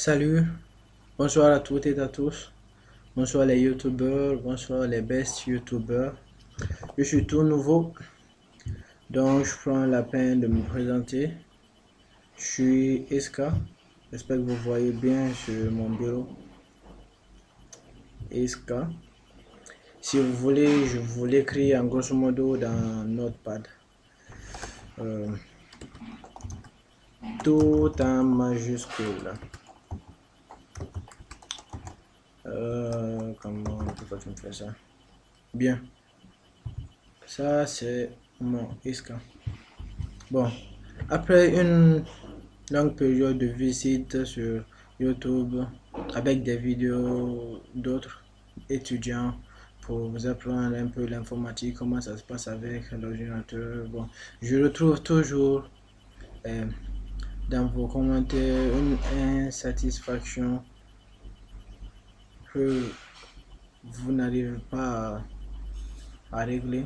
Salut, bonsoir à toutes et à tous. Bonsoir les youtubeurs, bonsoir les best youtubeurs. Je suis tout nouveau, donc je prends la peine de me présenter. Je suis Iska. J'espère que vous voyez bien sur mon bureau. Iska. Si vous voulez, je vous l'écris en grosso modo dans Notepad. Euh, tout en majuscule. Pourquoi tu me fais ça? Bien. Ça, c'est mon Iska. Bon, après une longue période de visite sur YouTube avec des vidéos d'autres étudiants pour vous apprendre un peu l'informatique, comment ça se passe avec l'ordinateur. Bon, je retrouve toujours euh, dans vos commentaires une insatisfaction que vous n'arrivez pas à régler.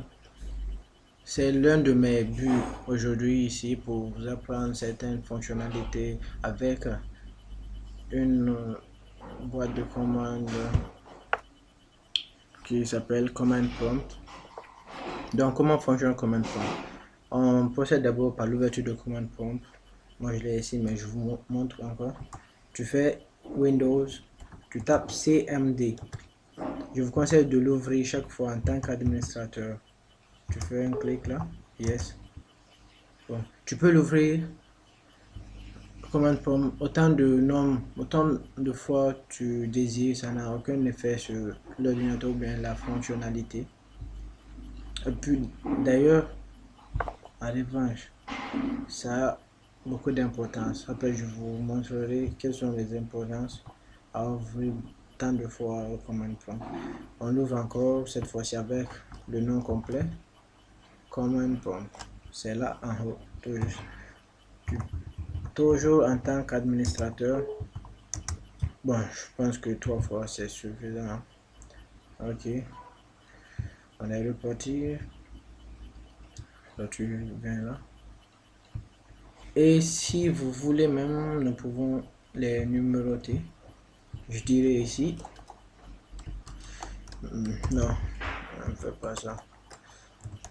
C'est l'un de mes buts aujourd'hui ici pour vous apprendre certaines fonctionnalités avec une boîte de commande qui s'appelle Command Prompt. Donc, comment fonctionne Command Prompt? On procède d'abord par l'ouverture de Command Prompt. Moi, je l'ai ici, mais je vous montre encore. Tu fais Windows, tu tapes CMD. Je vous conseille de l'ouvrir chaque fois en tant qu'administrateur. Tu fais un clic là, yes. Bon, tu peux l'ouvrir Command Prompt autant de fois tu désires, ça n'a aucun effet sur l'ordinateur ou bien la fonctionnalité. Et puis d'ailleurs, en revanche, ça a beaucoup d'importance. Après, je vous montrerai quelles sont les importances à ouvrir tant de fois Command Prompt. On l'ouvre encore, cette fois-ci avec le nom complet, Command Prompt. C'est là en haut, toujours en tant qu'administrateur. Bon, je pense que 3 fois c'est suffisant. Ok, on est reparti. Là, tu viens là. Et si vous voulez même, nous pouvons les numéroter. Je dirais ici. Non, on ne fait pas ça.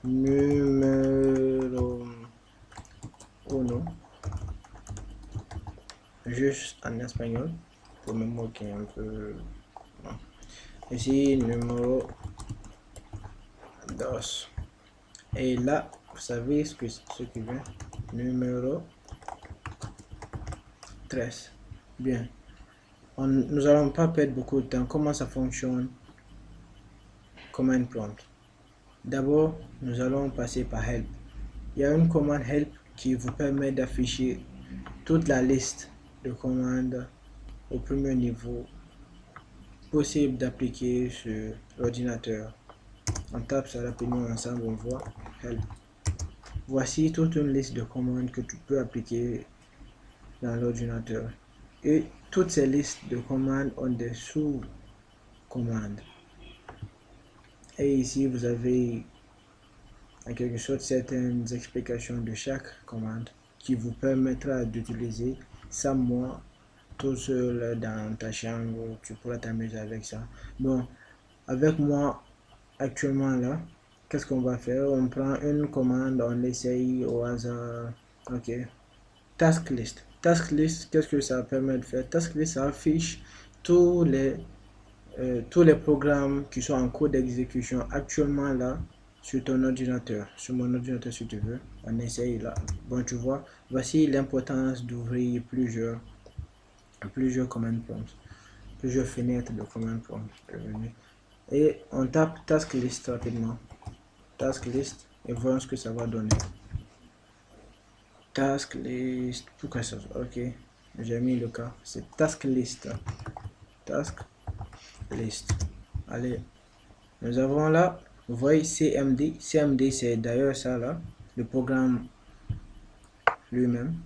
Numéro 1. Juste en espagnol. Pour me moquer un peu. Non. Ici, numéro 2. Et là, vous savez ce qui vient. Numéro 13. Bien. Nous allons pas perdre beaucoup de temps. Comment ça fonctionne? Command prompt. D'abord, nous allons passer par help. Il y a une commande help qui vous permet d'afficher toute la liste de commandes au premier niveau possible d'appliquer sur l'ordinateur. On tape ça rapidement ensemble, on voit help. Voici toute une liste de commandes que tu peux appliquer dans l'ordinateur. Et toutes ces listes de commandes ont des sous-commandes. Et ici, vous avez en quelque sorte certaines explications de chaque commande qui vous permettra d'utiliser ça. Moi, tout seul dans ta chambre, tu pourras t'amuser avec ça. Bon, avec moi, actuellement là, qu'est-ce qu'on va faire? On prend une commande, on l'essaye au hasard. Ok. Task list. Task list, qu'est-ce que ça permet de faire? Task list, ça affiche tous les programmes qui sont en cours d'exécution actuellement là sur ton ordinateur, sur mon ordinateur si tu veux. On essaye là. Bon, tu vois, voici l'importance d'ouvrir plusieurs command prompts, plusieurs fenêtres de command prompt. Et on tape task list rapidement. Task list et voyons ce que ça va donner. Task list, pourquoi ça? Ok, j'ai mis le cas, c'est task list. Task list. Allez, nous avons là, vous voyez CMD. CMD, c'est d'ailleurs ça là, le programme lui-même.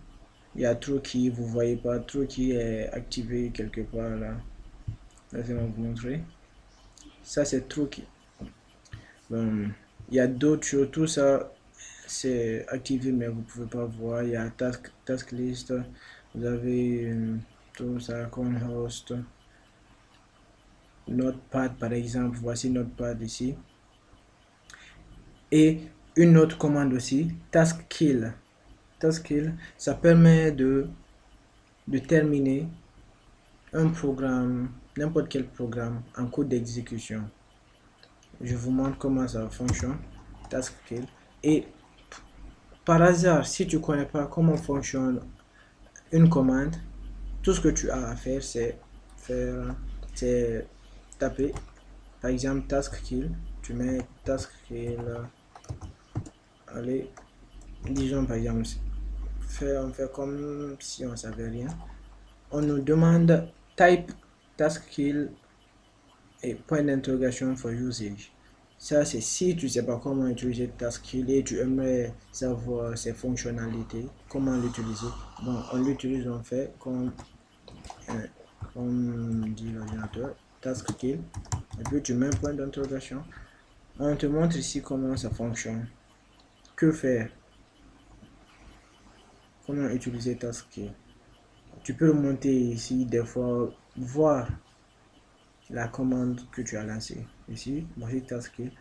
Il y a TrueKey, vous voyez pas, TrueKey est activé quelque part là. Laissez-moi vous montrer. Ça c'est TrueKey. Bon, il y a d'autres choses, tout ça c'est activé mais vous pouvez pas voir. Il y a task list, vous avez tout ça comme host. Notepad par exemple, voici Notepad ici. Et une autre commande aussi, task kill. Task kill, ça permet de terminer un programme, n'importe quel programme en cours d'exécution. Je vous montre comment ça fonctionne. Task kill. Et par hasard, si tu ne connais pas comment fonctionne une commande, tout ce que tu as à faire, c'est taper, par exemple, task kill. Tu mets task kill. Allez, disons par exemple, on fait comme si on savait rien. On nous demande type task kill et point d'interrogation for usage. Ça, c'est si tu ne sais pas comment utiliser task kill et tu aimerais savoir ses fonctionnalités, comment l'utiliser. Bon, on l'utilise, on fait comme dit l'ordinateur, task kill, et puis tu mets un point d'interrogation. On te montre ici comment ça fonctionne. Que faire? Comment utiliser task kill? Tu peux monter ici des fois, voir la commande que tu as lancée. Ici, voici task kill.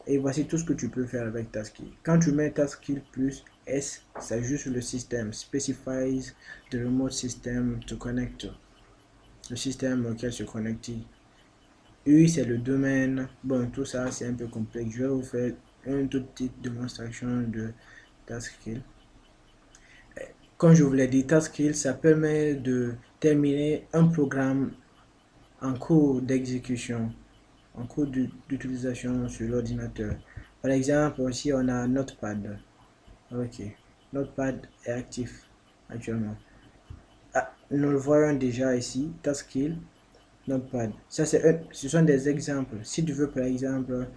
Et voici tout ce que tu peux faire avec task kill. Quand tu mets task kill plus S, ça joue sur le système. Specifies the remote system to connect to. Le système auquel se connecter. U, c'est le domaine. Bon, tout ça, c'est un peu complexe. Je vais vous faire une toute petite démonstration de task kill. Comme je vous l'ai dit, task kill, ça permet de terminer un programme en cours d'exécution, en cours d'utilisation sur l'ordinateur. Par exemple, ici on a Notepad. Ok, Notepad est actif actuellement. Ah, nous le voyons déjà ici, task kill, Notepad. Ça, ce sont des exemples. Si tu veux par exemple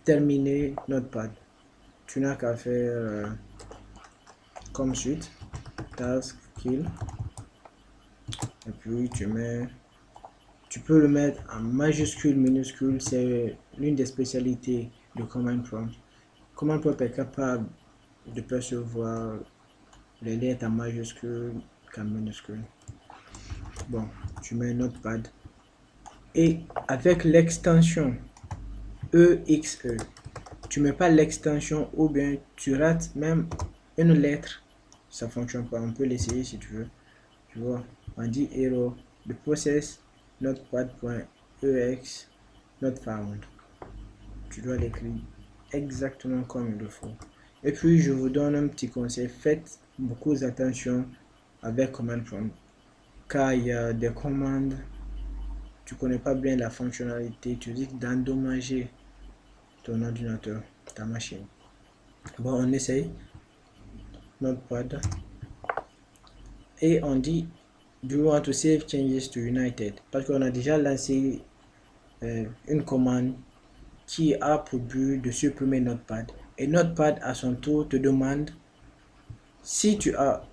terminer Notepad, tu n'as qu'à faire comme suite, task kill, et puis tu peux le mettre en majuscule, minuscule. C'est l'une des spécialités de Command Prompt. Command Prompt est capable de percevoir les lettres en majuscule qu'en minuscule. Bon, tu mets Notepad et avec l'extension EXE, tu mets pas l'extension ou bien tu rates même une lettre, ça fonctionne pas. On peut l'essayer si tu veux. Tu vois, on dit error, the process notepad.ex not found. Tu dois l'écrire exactement comme il le faut. Et puis je vous donne un petit conseil, faites beaucoup attention avec Command Prompt, car il y a des commandes, tu connais pas bien la fonctionnalité, tu risques d'endommager ton ordinateur, ta machine. Bon, on essaye Notepad et on dit do you want to save changes to United, parce qu'on a déjà lancé une commande qui a pour but de supprimer Notepad, et Notepad à son tour te demande si tu as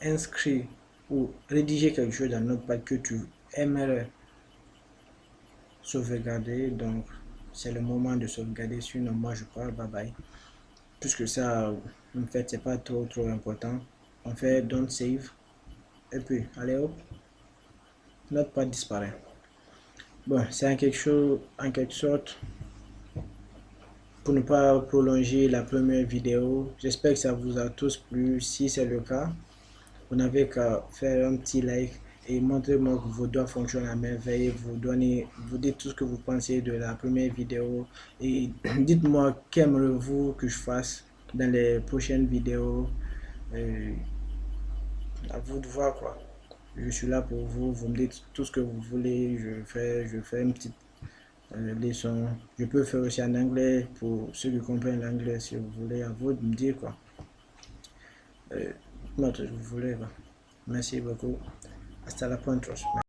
inscrit ou rédigé quelque chose dans Notepad que tu aimerais sauvegarder. Donc c'est le moment de sauvegarder, sinon moi je pars, bye bye, puisque ça en fait c'est pas trop important. On fait don't save et puis allez hop, Notepad disparaît. Bon, c'est en quelque sorte pour ne pas prolonger la première vidéo. J'espère que ça vous a tous plu. Si c'est le cas, vous n'avez qu'à faire un petit like et montrez-moi que vos doigts fonctionnent à merveille. Vous dites tout ce que vous pensez de la première vidéo et dites-moi qu'aimerez-vous que je fasse dans les prochaines vidéos. À vous de voir quoi. Je suis là pour vous. Vous me dites tout ce que vous voulez. Je fais une petite leçon. Je peux faire aussi en anglais pour ceux qui comprennent l'anglais si vous voulez. À vous de me dire quoi. Vous voulez quoi. Merci beaucoup. Hasta la próxima.